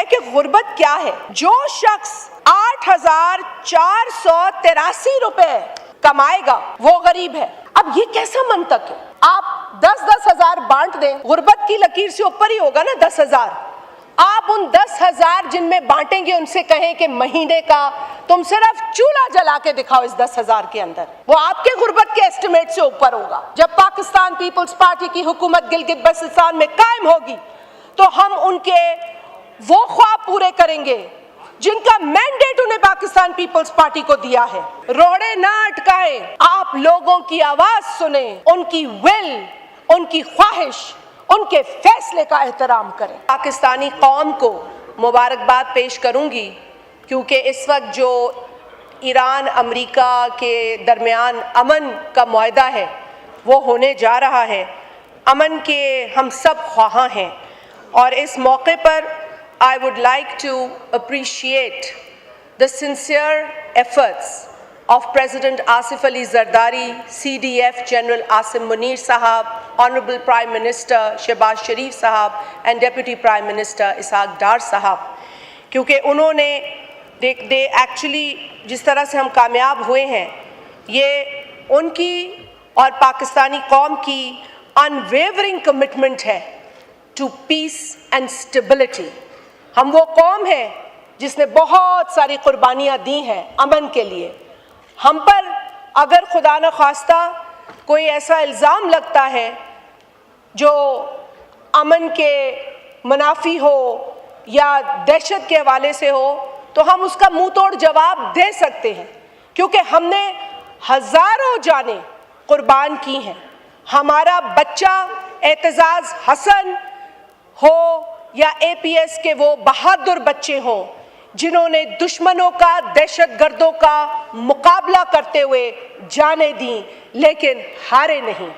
ہے کہ غربت کیا ہے. جو شخص 8,483 روپے کمائے گا وہ غریب ہے. اب یہ کیسا منطق ہے؟ آپ 10,000 بانٹ دیں، غربت کی لکیر سے اوپر ہی ہوگا نا 10,000. آپ ان 10,000 جن میں بانٹیں گے ان سے کہیں کہ مہینے کا تم صرف چولہا جلا کے دکھاؤ اس 10,000 کے اندر، وہ آپ کے غربت کے ایسٹیمیٹ سے اوپر ہوگا. جب پاکستان پیپلز پارٹی کی حکومت گلگت بلتستان میں قائم ہوگی تو ہم ان کے وہ خواب پورے کریں گے جن کا مینڈیٹ انہیں پاکستان پیپلز پارٹی کو دیا ہے. روڑے نہ اٹکائیں، آپ لوگوں کی آواز سنیں، ان کی ول، ان کی خواہش، ان کے فیصلے کا احترام کریں. پاکستانی قوم کو مبارکباد پیش کروں گی کیونکہ اس وقت جو ایران امریکہ کے درمیان امن کا معاہدہ ہے وہ ہونے جا رہا ہے. امن کے ہم سب خواہاں ہیں اور اس موقع پر I would like to appreciate the sincere efforts of President Asif Ali Zardari, CDF General Asim Munir Sahab, Honorable Prime Minister Shehbaz Sharif Sahab and Deputy Prime Minister Ishaq Dar Sahab. کیونکہ انہوں نے actually جس طرح سے ہم کامیاب ہوئے ہیں یہ ان کی اور پاکستانی قوم کی unwavering commitment ہے to peace and stability. ہم وہ قوم ہیں جس نے بہت ساری قربانیاں دی ہیں امن کے لیے. ہم پر اگر خدا نخواستہ کوئی ایسا الزام لگتا ہے جو امن کے منافی ہو یا دہشت کے حوالے سے ہو تو ہم اس کا منہ توڑ جواب دے سکتے ہیں کیونکہ ہم نے ہزاروں جانیں قربان کی ہیں. ہمارا بچہ اعتزاز حسن ہو یا اے پی ایس کے وہ بہادر بچے ہوں جنہوں نے دشمنوں کا، دہشت گردوں کا مقابلہ کرتے ہوئے جانیں دیں لیکن ہارے نہیں.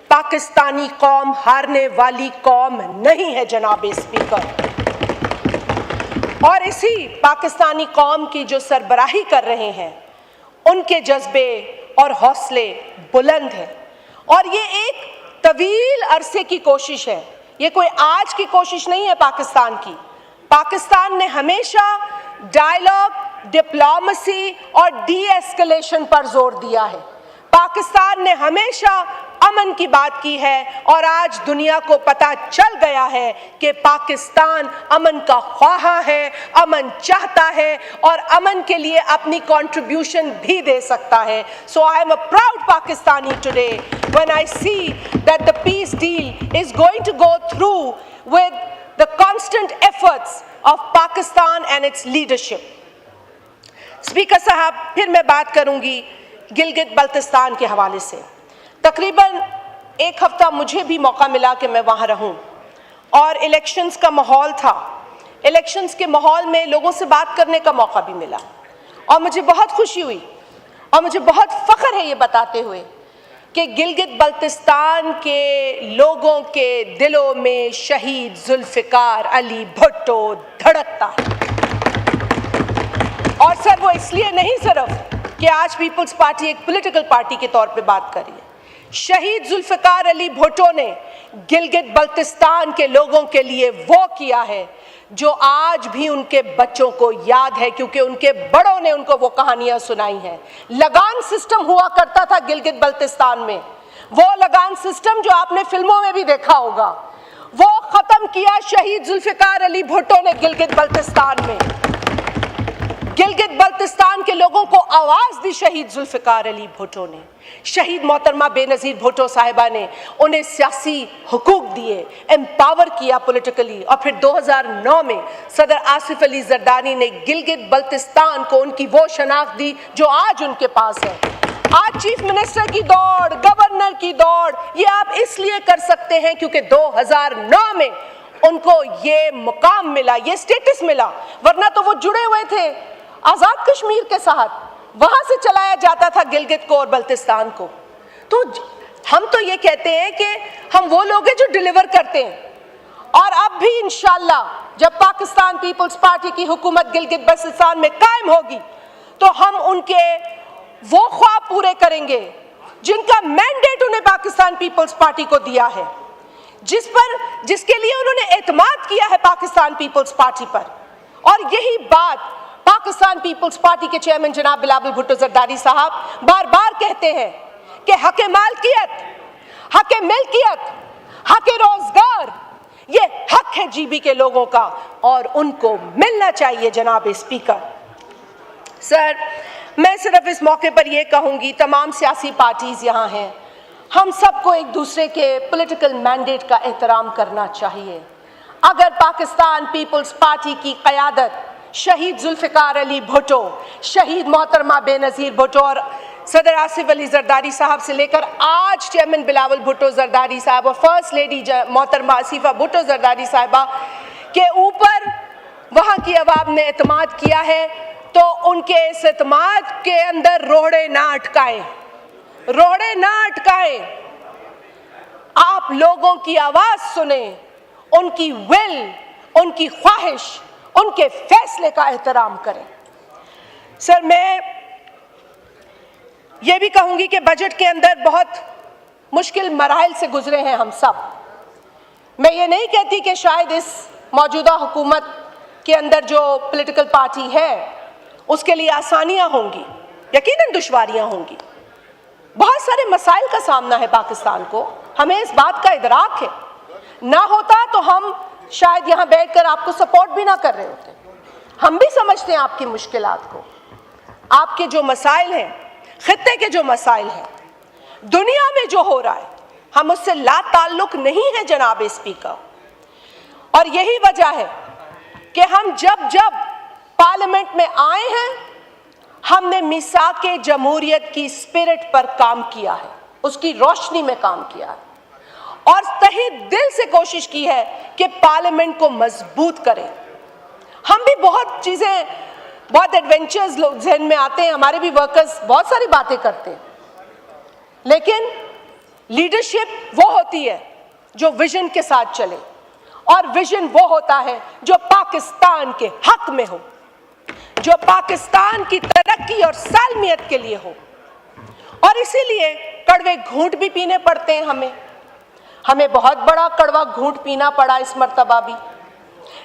پاکستانی قوم ہارنے والی قوم نہیں ہے جناب اسپیکر. اور اسی پاکستانی قوم کی جو سربراہی کر رہے ہیں ان کے جذبے اور حوصلے بلند ہیں اور یہ ایک طویل عرصے کی کوشش ہے. یہ کوئی آج کی کوشش نہیں ہے پاکستان کی. پاکستان نے ہمیشہ ڈائیلاگ، ڈپلومیسی اور ڈی ایسکلیشن پر زور دیا ہے. پاکستان نے ہمیشہ امن کی بات کی ہے اور آج دنیا کو پتہ چل گیا ہے کہ پاکستان امن کا خواہاں ہے، امن چاہتا ہے اور امن کے لیے اپنی کنٹریبیوشن بھی دے سکتا ہے. So I am a proud Pakistani today when I see that the peace deal is going to go through with the constant efforts of Pakistan and its leadership. Speaker صاحب پھر میں بات کروں گی گلگت بلتستان کے حوالے سے. تقریباً ایک ہفتہ مجھے بھی موقع ملا کہ میں وہاں رہوں اور الیکشنز کا ماحول تھا. الیکشنز کے ماحول میں لوگوں سے بات کرنے کا موقع بھی ملا اور مجھے بہت خوشی ہوئی اور مجھے بہت فخر ہے یہ بتاتے ہوئے کہ گلگت بلتستان کے لوگوں کے دلوں میں شہید ذوالفقار علی بھٹو دھڑکتا ہے. اور سر وہ اس لیے نہیں صرف کہ آج پیپلز پارٹی ایک پولیٹیکل پارٹی کے طور پہ بات کر رہی ہے. شہید ذوالفقار علی بھٹو نے گلگت بلتستان کے لوگوں کے لیے وہ کیا ہے جو آج بھی ان کے بچوں کو یاد ہے کیونکہ ان کے بڑوں نے ان کو وہ کہانیاں سنائی ہیں. لگان سسٹم ہوا کرتا تھا گلگت بلتستان میں، وہ لگان سسٹم جو آپ نے فلموں میں بھی دیکھا ہوگا وہ ختم کیا شہید ذوالفقار علی بھٹو نے گلگت بلتستان میں. گلگت بلتستان کے لوگوں کو آواز دی شہید ذوالفقار علی بھٹو نے. شہید محترمہ بے نظیر بھٹو صاحبہ نے انہیں سیاسی حقوق دیے، امپاور کیا پولیٹیکلی. اور پھر 2009 میں صدر آصف علی زرداری نے گلگت بلتستان کو ان کی وہ شناخت دی جو آج ان کے پاس ہے. آج چیف منسٹر کی دوڑ، گورنر کی دوڑ یہ آپ اس لیے کر سکتے ہیں کیونکہ 2009 میں ان کو یہ مقام ملا، یہ سٹیٹس ملا، ورنہ تو وہ جڑے ہوئے تھے آزاد کشمیر کے ساتھ، وہاں سے چلایا جاتا تھا گلگت کو اور بلتستان کو. تو ہم تو یہ کہتے ہیں کہ ہم وہ لوگ ہیں جو ڈیلیور کرتے ہیں اور اب بھی انشاءاللہ جب پاکستان پیپلز پارٹی کی حکومت گلگت بلتستان میں قائم ہوگی تو ہم ان کے وہ خواب پورے کریں گے جن کا مینڈیٹ انہیں پاکستان پیپلز پارٹی کو دیا ہے، جس کے لیے انہوں نے اعتماد کیا ہے پاکستان پیپلز پارٹی پر. اور یہی بات پاکستان پیپلز پارٹی کے چیئرمین جناب بلاول بھٹو زرداری صاحب بار بار کہتے ہیں کہ حق مالکیت، حق ملکیت، حق روزگار یہ حق ہے جی بی کے لوگوں کا اور ان کو ملنا چاہیے جناب اسپیکر۔ سر، میں صرف اس موقع پر یہ کہوں گی، تمام سیاسی پارٹیز یہاں ہیں، ہم سب کو ایک دوسرے کے پولیٹیکل مینڈیٹ کا احترام کرنا چاہیے۔ اگر پاکستان پیپلز پارٹی کی قیادت شہید ذوالفقار علی بھٹو، شہید محترمہ بے نظیر بھٹو اور صدر آصف علی زرداری صاحب سے لے کر آج چیئرمین بلاول بھٹو زرداری صاحب اور فرسٹ لیڈی محترمہ آصفہ بھٹو زرداری صاحبہ کے اوپر وہاں کی عوام نے اعتماد کیا ہے، تو ان کے اس اعتماد کے اندر روڑے نہ اٹکائیں، روڑے نہ اٹکائیں۔ آپ لوگوں کی آواز سنیں، ان کی ول، ان کی خواہش، ان کے فیصلے کا احترام کریں۔ سر، میں یہ بھی کہوں گی کہ بجٹ کے اندر بہت مشکل مراحل سے گزرے ہیں ہم سب۔ میں یہ نہیں کہتی کہ شاید اس موجودہ حکومت کے اندر جو پولیٹیکل پارٹی ہے اس کے لیے آسانیاں ہوں گی، یقیناً دشواریاں ہوں گی، بہت سارے مسائل کا سامنا ہے پاکستان کو، ہمیں اس بات کا ادراک ہے، نہ ہوتا تو ہم شاید یہاں بیٹھ کر آپ کو سپورٹ بھی نہ کر رہے ہوتے۔ ہم بھی سمجھتے ہیں آپ کی مشکلات کو، آپ کے جو مسائل ہیں، خطے کے جو مسائل ہیں، دنیا میں جو ہو رہا ہے، ہم اس سے لا تعلق نہیں ہے جناب اسپیکر۔ اور یہی وجہ ہے کہ ہم جب پارلیمنٹ میں آئے ہیں، ہم نے میثاق جمہوریت کی اسپرٹ پر کام کیا ہے، اس کی روشنی میں کام کیا ہے، اور تہہ دل سے کوشش کی ہے کہ پارلیمنٹ کو مضبوط کریں۔ ہم بھی بہت چیزیں، بہت ایڈونچرز ذہن میں آتے ہیں، ہمارے بھی ورکرز بہت ساری باتیں کرتے ہیں، لیکن لیڈرشپ وہ ہوتی ہے جو ویژن کے ساتھ چلے، اور ویژن وہ ہوتا ہے جو پاکستان کے حق میں ہو، جو پاکستان کی ترقی اور سالمیت کے لیے ہو۔ اور اسی لیے کڑوے گھونٹ بھی پینے پڑتے ہیں ہمیں بہت بڑا کڑوا گھونٹ پینا پڑا اس مرتبہ بھی،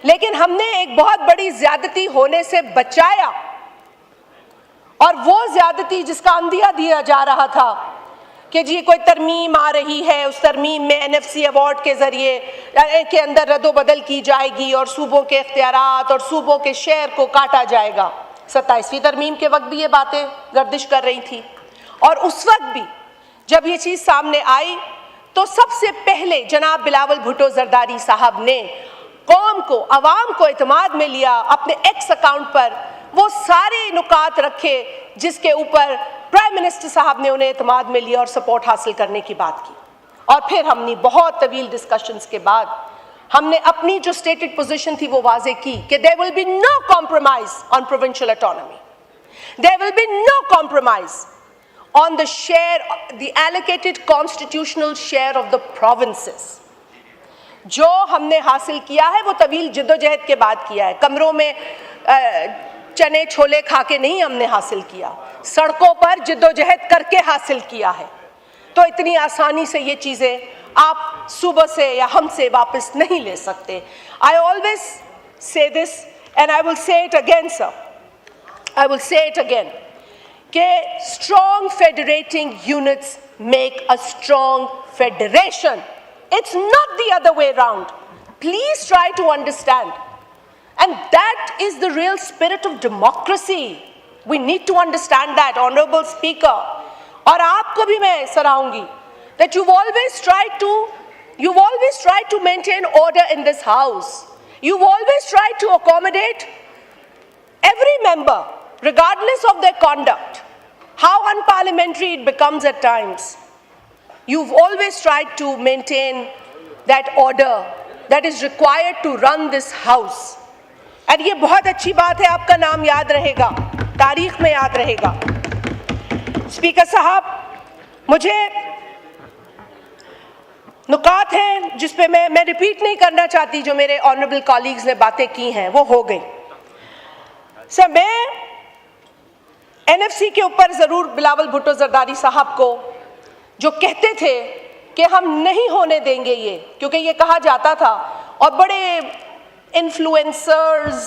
لیکن ہم نے ایک بہت بڑی زیادتی ہونے سے بچایا، اور وہ زیادتی جس کا اندیہ دیا جا رہا تھا کہ جی کوئی ترمیم آ رہی ہے، اس ترمیم میں NFC ایوارڈ کے ذریعے کے اندر رد و بدل کی جائے گی اور صوبوں کے اختیارات اور صوبوں کے شیئر کو کاٹا جائے گا۔ 27ویں ترمیم کے وقت بھی یہ باتیں گردش کر رہی تھی، اور اس وقت بھی جب یہ چیز سامنے آئی تو سب سے پہلے جناب بلاول بھٹو زرداری صاحب نے قوم کو، عوام کو اعتماد میں لیا، اپنے ایکس اکاؤنٹ پر وہ سارے نکات رکھے جس کے اوپر پرائم منسٹر صاحب نے انہیں اعتماد میں لیا اور سپورٹ حاصل کرنے کی بات کی۔ اور پھر ہم نے بہت طویل ڈسکشنز کے بعد ہم نے اپنی جو اسٹیٹڈ پوزیشن تھی وہ واضح کی کہ there will be no compromise on provincial autonomy. There will be no compromise on the share, the allocated constitutional share of the provinces. جو ہم نے حاصل کیا ہے وہ طویل جدوجہد کے بعد کیا ہے، کمروں میں چنے چھولے کھا کے نہیں ہم نے حاصل کیا، سڑکوں پر جدوجہد کر کے حاصل کیا ہے۔ تو اتنی آسانی سے یہ چیزیں آپ صوبہ سے یا ہم سے واپس نہیں لے سکتے۔ I always say this and I will say it again, sir. I will say it again کہ strong federating units make a strong federation. It's not the other way around. Please try to understand. And that is the real spirit of democracy. We need to understand that, Honorable Speaker. اور آپ کو بھی میں سراہوں گی that you've always tried to maintain order in this house. You've always tried to accommodate every member, regardless of their conduct, how unparliamentary it becomes at times. You've always tried to maintain that order that is required to run this house. اور یہ بہت اچھی بات ہے، آپ کا نام یاد رہے گا، تاریخ میں یاد رہے گا۔ اسپیکر صاحب، مجھے نکات ہیں جس پہ میں ریپیٹ نہیں کرنا چاہتی، جو میرے آنریبل کالیگز نے باتیں کی ہیں وہ ہو گئی۔ سر، میں NFC کے اوپر ضرور بلاول بھٹو زرداری صاحب کو جو کہتے تھے کہ ہم نہیں ہونے دیں گے یہ، کیونکہ یہ کہا جاتا تھا اور بڑے انفلوئنسرز،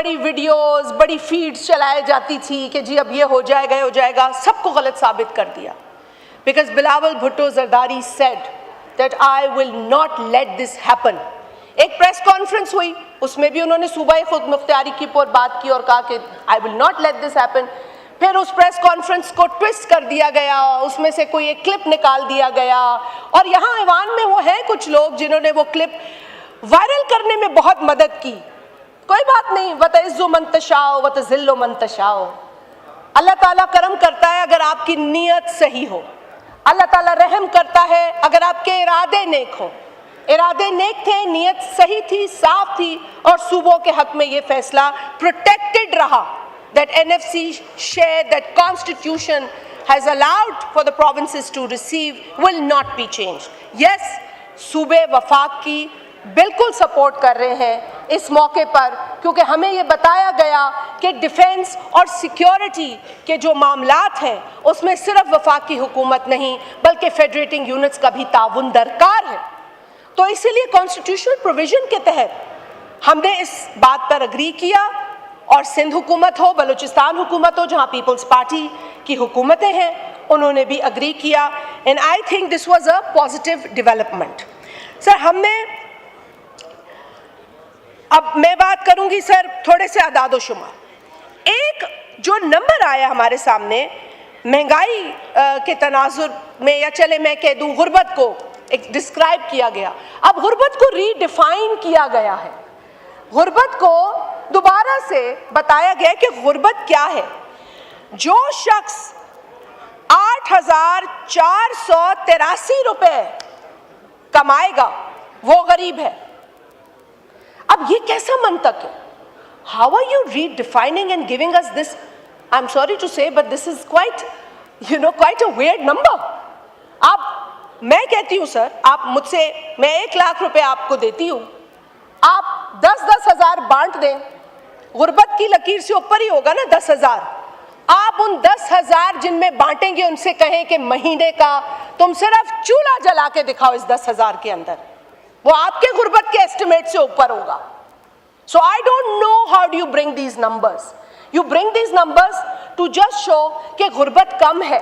بڑی ویڈیوز بڑی فیڈز چلائے جاتی تھی کہ جی اب یہ ہو جائے گا, سب کو غلط ثابت کر دیا. Because Bilawal Bhutto Zardari said that I will not let this happen. ایک پریس کانفرنس ہوئی, اس میں بھی انہوں نے صوبائی خود مختاری کی پر بات کی اور کہا کہ I will not let this happen. پھر اس پریس کانفرنس کو ٹویسٹ کر دیا گیا, اس میں سے کوئی ایک کلپ نکال دیا گیا, اور یہاں ایوان میں وہ ہیں کچھ لوگ جنہوں نے وہ کلپ وائرل کرنے میں بہت مدد کی. کوئی بات نہیں, وَتَعِزُّ مَن تَشَاءُ وَتُذِلُّ مَن تَشَاءُ. اللہ تعالیٰ کرم کرتا ہے اگر آپ کی نیت صحیح ہو, اللہ تعالیٰ رحم کرتا ہے اگر آپ کے ارادے نیک ہوں. ارادے نیک تھے, نیت صحیح تھی, صاف تھی, اور صوبوں کے حق میں یہ فیصلہ پروٹیکٹڈ رہا that NFC share that constitution has allowed for the provinces to receive will not be changed. Yes, صوبے وفاق کی بالکل سپورٹ کر رہے ہیں اس موقع پر, کیونکہ ہمیں یہ بتایا گیا کہ ڈیفینس اور سیکیورٹی کے جو معاملات ہیں اس میں صرف وفاق کی حکومت نہیں بلکہ فیڈریٹنگ یونٹس کا بھی تعاون درکار ہے. تو اسی لیے کانسٹیٹیوشنل پروویژن کے تحت ہم نے اس بات پر اگری کیا, اور سندھ حکومت ہو, بلوچستان حکومت ہو جہاں پیپلز پارٹی کی حکومتیں ہیں, انہوں نے بھی اگری کیا. And I think this was a positive development. Sir ہم نے, اب میں بات کروں گی سر تھوڑے سے اعداد و شمار. ایک جو نمبر آیا ہمارے سامنے مہنگائی کے تناظر میں, یا چلے میں کہہ دوں غربت کو ایک ڈسکرائب کیا گیا. اب غربت کو ری ڈیفائن کیا گیا ہے, غربت کو دوبارہ سے بتایا گیا کہ غربت کیا ہے. جو شخص 8,483 روپے کمائے گا وہ غریب ہے. اب یہ کیسا منطق ہے؟ How are you redefining and giving us this? I'm sorry to say, but this is quite a weird number. میں کہتی ہوں سر, آپ مجھ سے, میں 1 لاکھ روپے آپ کو دیتی ہوں, آپ 10,000 بانٹ دیں, غربت کی لکیر سے اوپر ہی ہوگا نا 10,000. آپ ان 10,000 جن میں بانٹیں گے ان سے کہیں کہ مہینے کا تم صرف چولہا جلا کے دکھاؤ اس 10,000 کے اندر, وہ آپ کے غربت کے ایسٹیمیٹ سے اوپر ہوگا. So I don't know how do you bring these numbers. You bring these numbers to just show کہ غربت کم ہے.